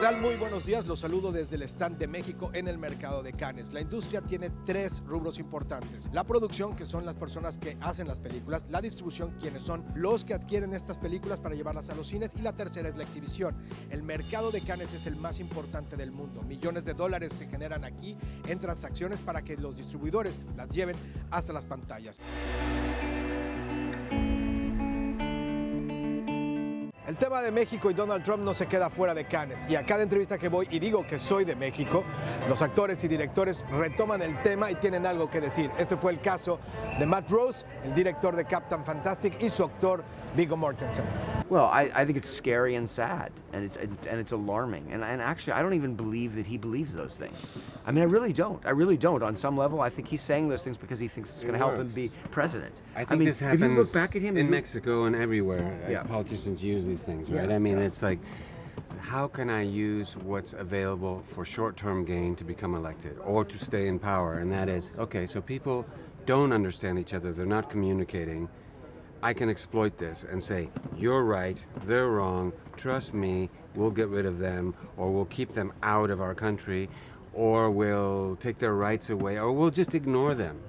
tal? Muy buenos días, los saludo desde el stand de México en el mercado de Cannes. La industria tiene tres rubros importantes: la producción, que son las personas que hacen las películas; la distribución, quienes son los que adquieren estas películas para llevarlas a los cines; y la tercera es la exhibición. El mercado de Cannes es el más importante del mundo. Millones de dólares se generan aquí en transacciones para que los distribuidores las lleven hasta las pantallas. El tema de México y Donald Trump no se queda fuera de Cannes, y a cada entrevista que voy y digo que soy de México, los actores y directores retoman el tema y tienen algo que decir. Este fue el caso de Matt Rose, el director de Captain Fantastic, y su actor Viggo Mortensen. Well, I think it's scary and sad, and it's alarming, and actually I don't even believe that he believes those things. I mean, I really don't. On some level, I think he's saying those things because he thinks it's going to help him be president. I think this happens if you look back at him in Mexico and everywhere. Yeah. Politicians use these things, right? Yeah. I mean, it's like, how can I use what's available for short-term gain to become elected or to stay in power? And that is, okay, so people don't understand each other, they're not communicating. I can exploit this and say, you're right, they're wrong, trust me, we'll get rid of them, or we'll keep them out of our country, or we'll take their rights away, or we'll just ignore them,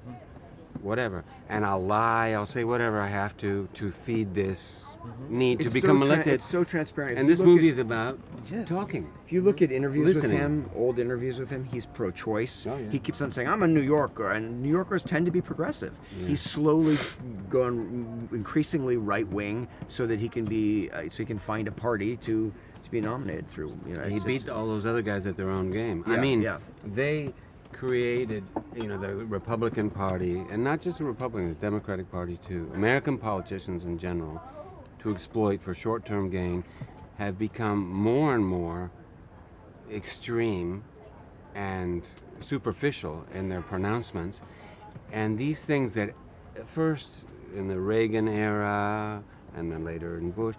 whatever. And I'll lie, I'll say whatever I have to feed this need to become elected. It's so transparent. And this movie is about talking. If you look at interviews Listening. with him, old interviews with him, he's pro-choice. Oh, yeah. He keeps on saying, I'm a New Yorker, and New Yorkers tend to be progressive. Yeah. He's slowly gone increasingly right-wing so that he can be, so he can find a party to be nominated through. You know, He beat all those other guys at their own game. Yeah, I mean, yeah. they created, the Republican Party, and not just the Republicans, Democratic Party too. American politicians in general, to exploit for short-term gain, have become more and more extreme and superficial in their pronouncements. And these things that first in the Reagan era and then later in Bush,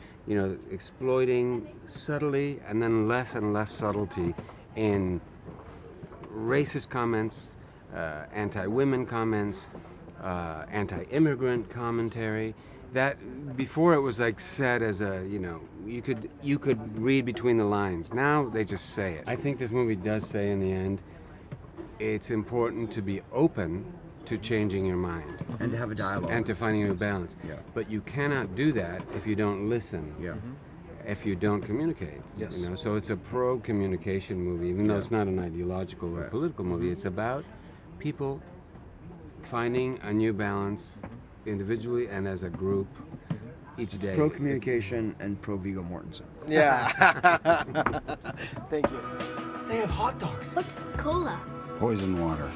exploiting subtly and then less and less subtlety in racist comments, anti-women comments, anti-immigrant commentary. That before it was like said as a, you could read between the lines. Now they just say it. I think this movie does say in the end, it's important to be open to changing your mind and to have a dialogue and to finding a new balance. Yeah. But you cannot do that if you don't listen. Yeah. If you don't communicate. Yes. So it's a pro-communication movie, even though it's not an ideological or political movie. It's about people finding a new balance individually and as a group each day. Pro-communication and pro-Viggo Mortensen. Yeah. Thank you. They have hot dogs. What's cola? Poison water.